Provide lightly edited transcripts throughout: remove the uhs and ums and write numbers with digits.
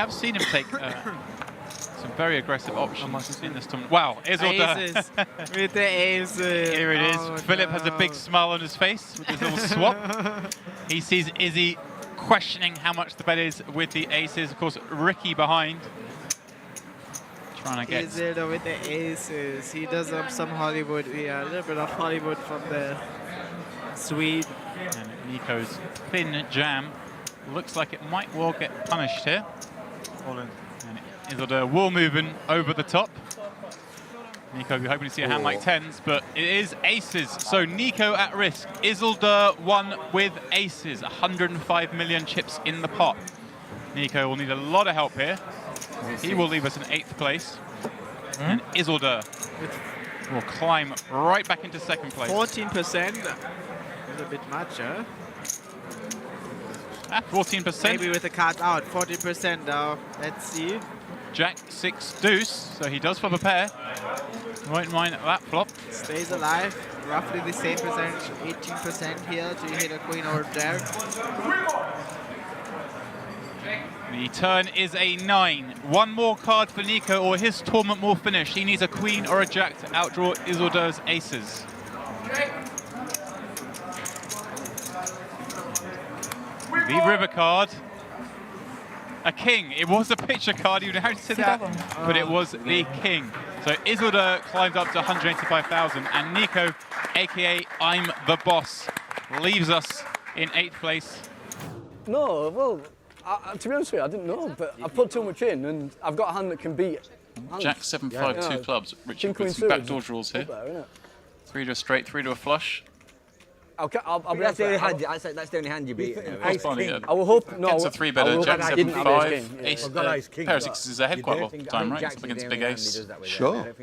have seen him take some very aggressive options in this tournament. Wow, Aces with the aces. Here it is. Philip has a big smile on his face with his little swap. He sees Izzy questioning how much the bet is with the aces. Of course, Ricky behind. Trying to get... Izzy with the aces. He does up some Hollywood. Yeah, a little bit of Hollywood from the Swede. And Nico's thin jam looks like it might well get punished here. All in. And Isildur will move in over the top. Nico, you're hoping to see a hand like tens, but it is aces. So Nico at risk. Isildur won with aces. 105 million chips in the pot. Nico will need a lot of help here. He will leave us in 8th place. And Isildur will climb right back into 2nd place. 14%. That's a bit much, huh? 14%. Maybe with the cards out. 40% though. Let's see. Jack 6 deuce, so he does flop a pair. Won't mind that flop. Stays alive. Roughly the same percentage. 18% here to hit a queen or jack. The turn is a 9. One more card for Nico or his tournament will finish. He needs a queen or a jack to outdraw Isildur's aces. The river card. A king. It was a picture card, you inherited that, but it was the king. So Isildur climbs up to 185,000, and Nico, aka I'm the boss, leaves us in 8th place. No, well, to be honest with you, I didn't know, but I put too much in, and I've got a hand that can beat hands. Jack 7, 5, 2 clubs. Richard with some backdoor draws here. 3 to a straight, 3 to a flush. I'll be that's the only hand. That's the only hand you beat. I will hope. No, it's a 3-better. Jack 7, 5. Ace, pair of 6s is ahead quite a lot of the time, right? It's up against big ace. Sure.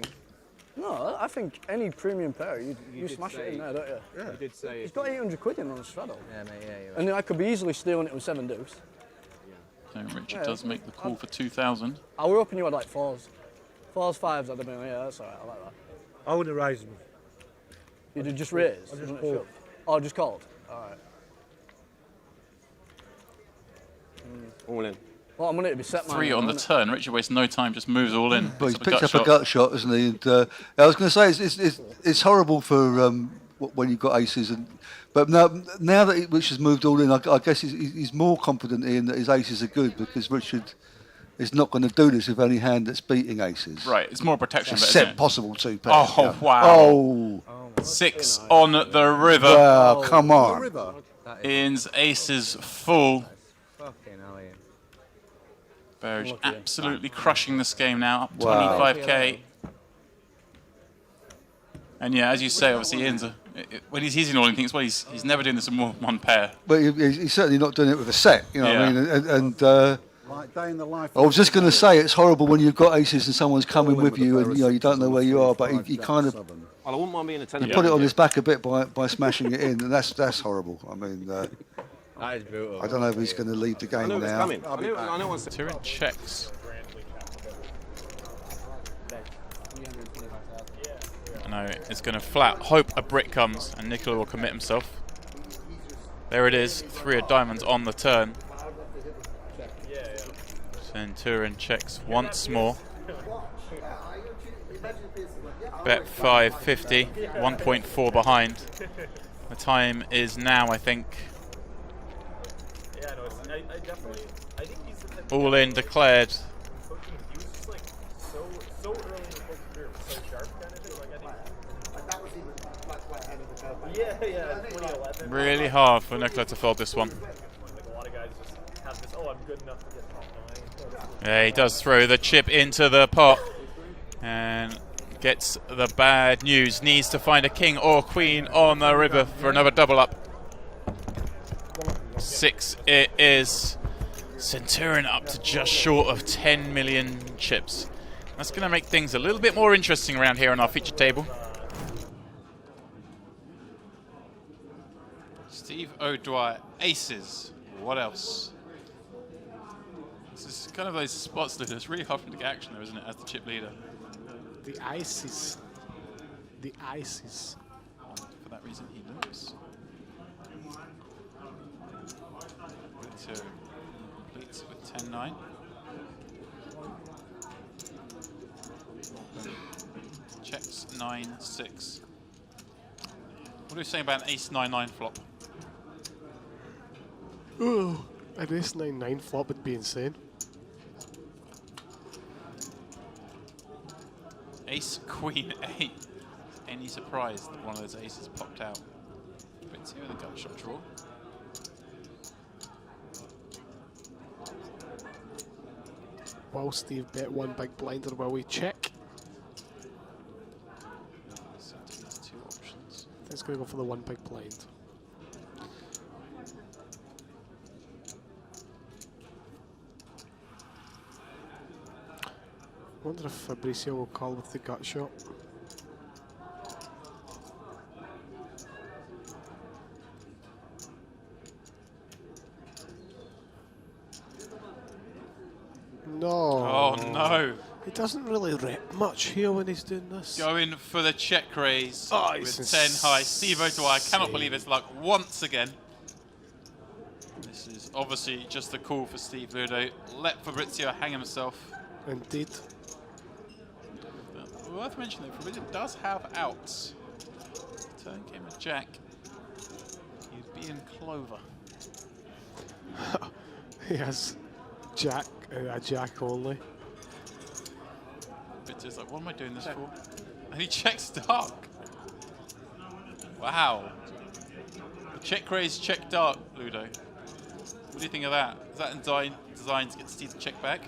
No, I think any premium pair, you smash it in there, don't you? Yeah. You did say he's got 800 quid in on a straddle. Yeah, mate. Yeah, you're right. And then I could be easily stealing it with 7 deuce. So Richard does make the call for 2,000. I were hoping you had like 4s. 4s, 5s, I'd have been, yeah, that's alright, I like that. I wouldn't have raised them. You did just raise? I just called. Oh, just called? Alright. All in. Well, I'm going to be set 3 on the turn. Richard wastes no time, just moves all in. But he's picked up a gut shot, hasn't he? And, I was going to say it's horrible for when you've got aces, but now that Richard's moved all in, I guess he's more confident in that his aces are good because Richard is not going to do this with any hand that's beating aces. Right, it's more protection. Except possible 2 pairs. Oh yeah. wow! Oh, 6 on the river. Wow, come on! River. In's aces full. Fucking hell, Ian. Berge absolutely crushing this game now, up 25k. And yeah, as you say, obviously Ian's when he's using all in things, well, he's never doing this in more than 1 pair. But he's certainly not doing it with a set, you know what I mean? And Like day in the life. I was just going to say it's horrible when you've got aces and someone's coming with you and you don't know where you are, but he kind of Well, I wouldn't mind being a 10. you put it on his back a bit by smashing it in, and that's horrible. I mean, That is brutal. I don't know if he's going to leave the game I know it's now. coming. I know what's Turin checks. No, it's going to flat. Hope a brick comes and Nicola will commit himself. There it is. 3 of diamonds on the turn. Turin checks once more. Bet 550. 1.4 behind. The time is now, I think. All in declared. Really hard for Nicola to fold this one. Yeah, he does throw the chip into the pot and gets the bad news. Needs to find a king or queen on the river for another double up. 6 it is. Centurion up to just short of 10 million chips. That's going to make things a little bit more interesting around here on our feature table. Steve O'Dwyer, aces. What else? This is kind of those spots that it's really hard for him to get action there, isn't it, as the chip leader? The ISIS. The ISIS. For that reason, he looks. So completes with 10-9. Checks 9-6. What are you saying about an ace 9-9 flop? Ooh, an ace 9-9 flop would be insane. Ace Queen 8. Any surprise that one of those aces popped out? Let's see with a gut shot draw. Will Steve bet one big blind or will we check? So there's two options. I think it's going to go for the one big blind. I wonder if Fabricio will call with the gut shot. No. Oh no! He doesn't really rep much here when he's doing this. Going for the check raise Oh, with it's 10 high. Steve O'Dwyer, I cannot insane. believe his luck once again. This is obviously just a call for Steve Ludo. Let Fabrizio hang himself. Indeed. But worth mentioning, Fabrizio does have outs. Turn came a jack. He'd be in clover. He has jack, a jack only. Fabrizio's like, what am I doing this for? And he checks dark. Wow. Check raise, check dark, Ludo. What do you think of that? Is that designed to get Steve to check back?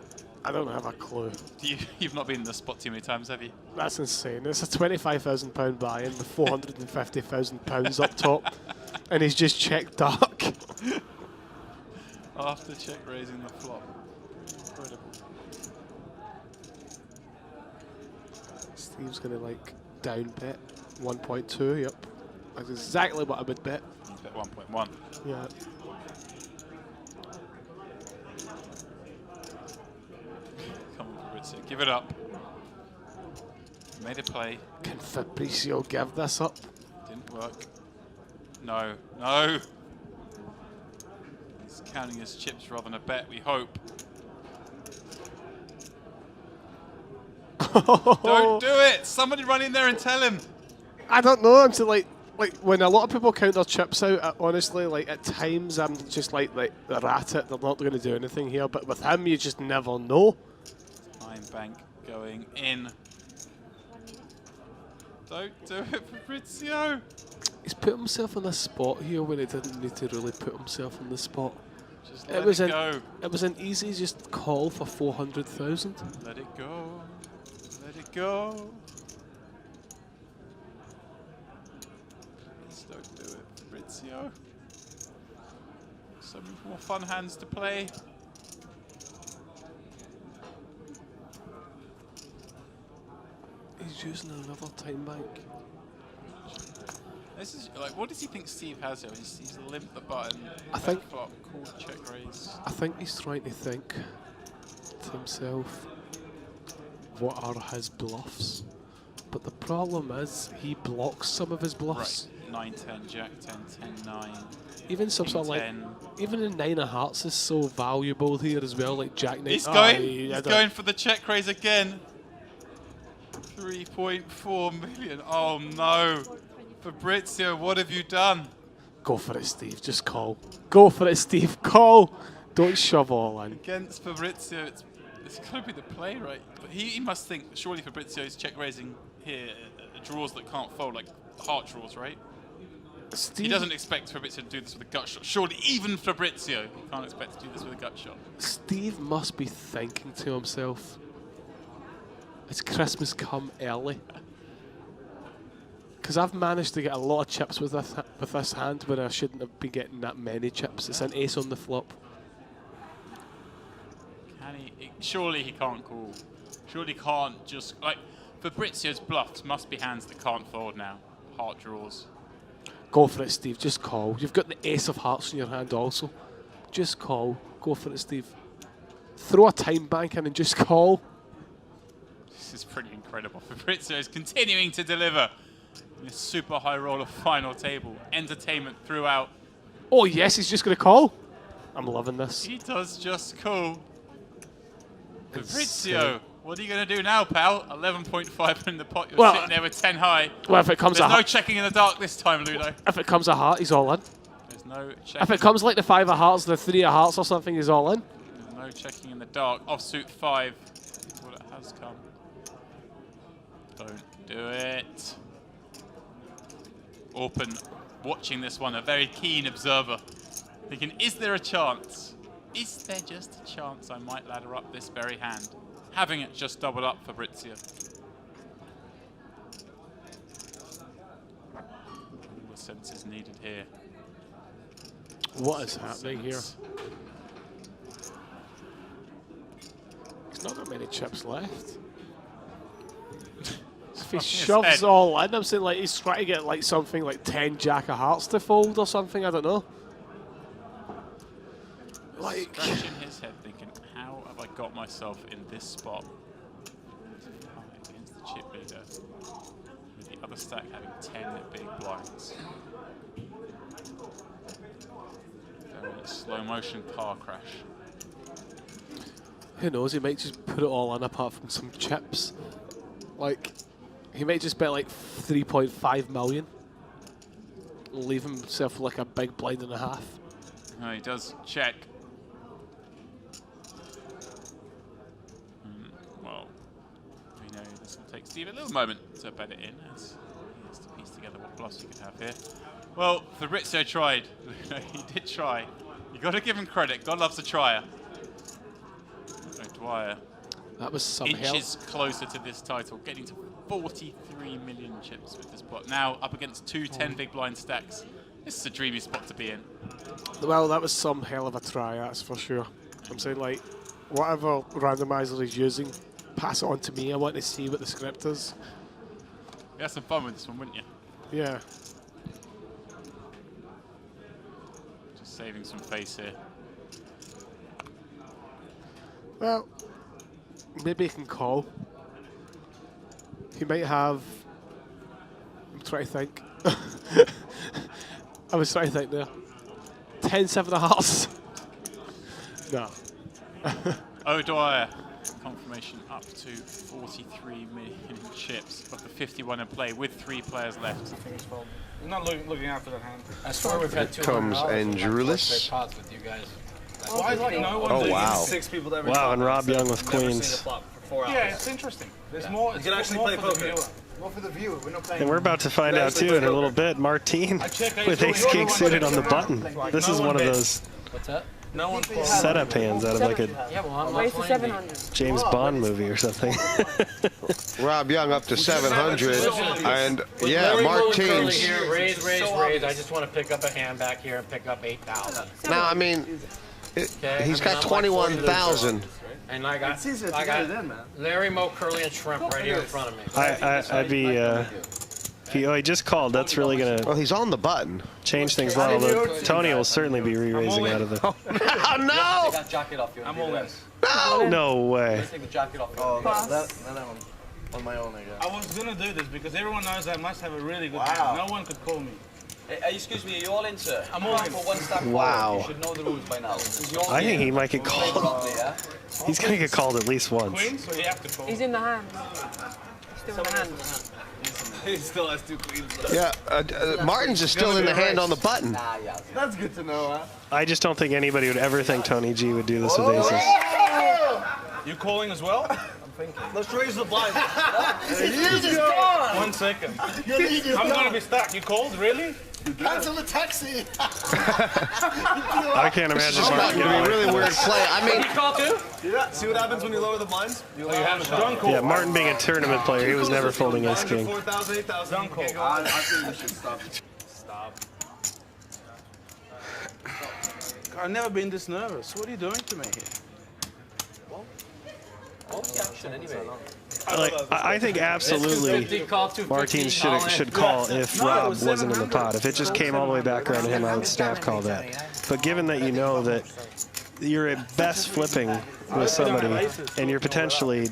I don't have a clue. You've not been in the spot too many times, have you? That's insane. It's a £25,000 buy-in with £450,000 up top, and he's just checked dark. After check raising the flop. Incredible. Steve's gonna like down bet 1.2. Yep, that's exactly what I would bet. He's bet 1.1. Yeah. Come on, Fabrizio, give it up. Made a play. Can Fabricio give this up? Didn't work. No, no. He's counting his chips rather than a bet, we hope. Don't do it! Somebody run in there and tell him. I don't know. I'm like when a lot of people count their chips out. Honestly, like at times I'm just like they're at it. They're not going to do anything here. But with him, you just never know. Time bank going in. Don't do it, Fabrizio. He's put himself in a spot here when he didn't need to really put himself in the spot. Just let it go. It was an easy just call for 400,000. Let it go. Let it go. Please don't do it, Fabrizio. So many more fun hands to play. He's using another time bank. This is like, what does he think Steve has here? He's limped the button. I think- flop, called check raise. I think he's trying to think to himself, what are his bluffs? But the problem is, he blocks some of his bluffs. Right, 9-10, Jack 10, 10-9. Even some sort of like, 10. even a 9 of hearts is so valuable here as well, like Jack 9. He's Oh, going. I He's don't- going for the check raise again. 3.4 million. Oh no, Fabrizio, what have you done? Go for it, Steve. Just call. Go for it, Steve. Call. Don't shove all in. Against Fabrizio, it's got to be the play, right? But he must think surely Fabrizio's check raising here draws that can't fold, like heart draws, right? Steve, He doesn't expect Fabrizio to do this with a gut shot. Surely even Fabrizio can't expect to do this with a gut shot. Steve must be thinking to himself, "It's Christmas come early." Because I've managed to get a lot of chips with this hand where I shouldn't have been getting that many chips. It's an ace on the flop. Can he? Surely he can't call. Surely he can't just like Fabrizio's bluffs must be hands that can't fold now. Heart draws. Go for it, Steve. Just call. You've got the ace of hearts in your hand also. Just call. Go for it, Steve. Throw a time bank in and just call. This is pretty incredible. Fabrizio is continuing to deliver in this super high roller final table. Entertainment throughout. Oh, yes, he's just going to call. I'm loving this. He does just call. Fabrizio What are you going to do now, pal? 11.5 in the pot. You're sitting there with 10 high. Well, if it comes There's no checking in the dark this time, Ludo. If it comes a heart, he's all in. There's no checking. If it comes like the 5 of hearts, the 3 of hearts or something, he's all in. There's no checking in the dark. Offsuit 5 is what it has come. Don't do it. Open, watching this one, a very keen observer. Thinking, is there a chance? Is there just a chance I might ladder up this very hand? Having it just doubled up for Fabrizio. All the senses needed here. What is happening here? He's not got many chips left. If he shoves all in, I'm saying like he's trying to get like something like 10 Jack of Hearts to fold or something, I don't know. Like, scratching his head thinking, how have I got myself in this spot? Against the chip leader, with the other stack having 10 big blinds. Very slow motion car crash. who knows, he might just put it all in apart from some chips. Like, he might just bet like 3.5 million. Leave himself like a big blind and a half. No, he does check. Well, we know this will take Steve a little moment to bet it in, as he has to piece together what bluffs he could have here. Well, Fabrizio tried. He did try. You got to give him credit. God loves a trier. O'Dwyer. That was some inches closer to this title, getting to 43 million chips with this pot. Now up against two 10 big blind stacks. This is a dreamy spot to be in. Well, that was some hell of a try, that's for sure. I'm saying, like, whatever randomizer he's using, pass it on to me. I want to see what the script is. You had some fun with this one, wouldn't you? Yeah. Just saving some face here. Well, maybe he can call. He might have... I'm trying to think. I was trying to think there. 10-7 of hearts. No. O'Dwyer, confirmation up to 43 million chips of the 51 in play with 3 players left. I'm not looking after that hand. I swear we've had two comes Andrulis. pots with you guys. Why is like no one Oh, that wow. uses 6 people every Wow, time? and Rob Young with Never seen queens. the flop for 4 hours. Yeah, it's interesting. There's more. You can actually more play for the poker. viewer. More for the viewer. We're not playing. And we're about to find out too in a little bit. Martine with ace king suited on the button. This is one of those What's that? No one's setup hands out of like a Yeah, well, I'm Raise not to playing 700. James Bond movie or something. Rob Young up to 700. And yeah, Larry Mark Mullen Curly Teams. here. Raise, raise, raise. I just want to pick up a hand back here and pick up 8,000. Now, I mean, Okay, he's I mean, got I'm like 21,000. And I got, It's easier to I get got it in, man. Larry Moe Curly and Shrimp right here in front of me. I'd be. He just called. That's really gonna Well, he's on the button. change things a lot. Although Tony will certainly be re-raising out of the. Oh, no! Got jacket off you. I'm all in. No way. Take the jacket off you. On my own, I guess. I was gonna do this because everyone knows I must have a really good hand. No one could call me. Excuse me, are you all in, sir? I'm all in. For one stack Wow. You should know the rules by now. I think he might get called. Yeah? He's gonna get called at least once. Queen, so you have to call. He's in the hand. Still in the hand. He still has 2 queens. Yeah, Martin's is still in the hand on the button. That's good to know, huh? I just don't think anybody would ever think Tony G would do this with aces. You calling as well? Let's raise the blind. 1 second. I'm gonna be stuck. You called? Really? Cancel the taxi. I can't imagine It's Mark not going to be a really weird play. I mean, Call too? See what happens when you lower the blinds? You Don't call. Yeah, Martin being a tournament player, he was never folding ace king. 4,000, 8,000. Don't call. I think we should stop. I've never been this nervous. What are you doing to me here? All the action anyway. Like, I think absolutely 50, call 250, Martin all in. should call if Rob wasn't in the pot. If it just came all the way back around to him, I would snap call that. But given that you know that you're at best flipping with somebody and you're potentially,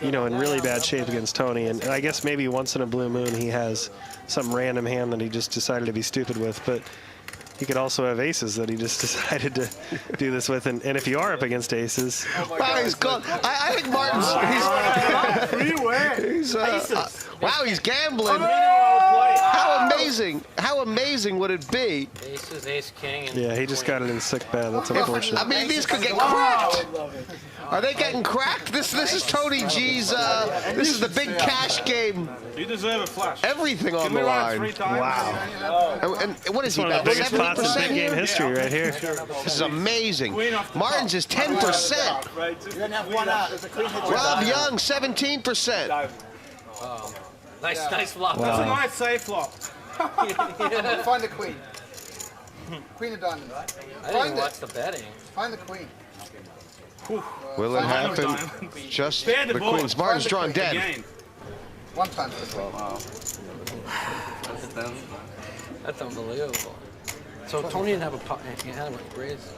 you know, in really bad shape against Tony, and I guess maybe once in a blue moon he has some random hand that he just decided to be stupid with, but he could also have aces that he just decided to do this with. And if you are up against aces, Wow, he's gone. I think Martin's. Wow, he's gambling. How amazing! How amazing would it be? Aces, ace, king. And yeah, he just got it in sick bad. That's unfortunate. I mean, these could get cracked. Are they getting cracked? This is Tony G's. This is the big cash game. You deserve a flush. Everything on Can the we run it line. 3 times? Wow. And what is he? One of the biggest pots in 70% big game history right here. This is amazing. Martin's is 10%. Rob Young, 17%. nice flop. That's a nice safe flop. Find the queen. Queen of diamonds. I didn't watch the betting. Find the queen. Will it happen? Just the queens. Martin's drawn dead. Again. 1 time for the queen. That's unbelievable. So Tony didn't have a pot. He had a raise.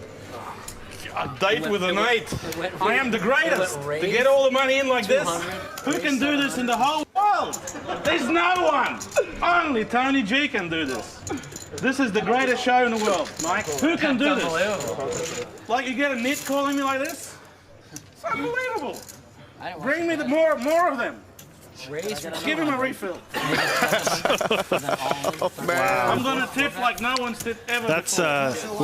A date with an 8. I am the greatest. To get all the money in like this. Who can do this in the whole world? There's no one. Only Tony G can do this. This is the greatest show in the world, Mike. Who can do this? Like you get a nit calling me like this? It's unbelievable. Bring me more of them. Give him a refill. Oh, man. I'm gonna tip like no one's tipped ever. That's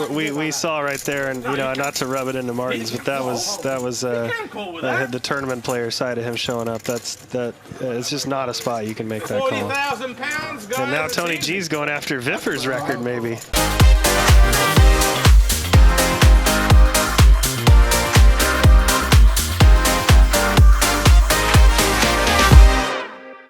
we saw right there, and you know, not to rub it into Martin's, but that was the tournament player side of him showing up. It's just not a spot you can make that call. 40,000 pounds, guys. And now Tony G's going after Viffer's record, maybe.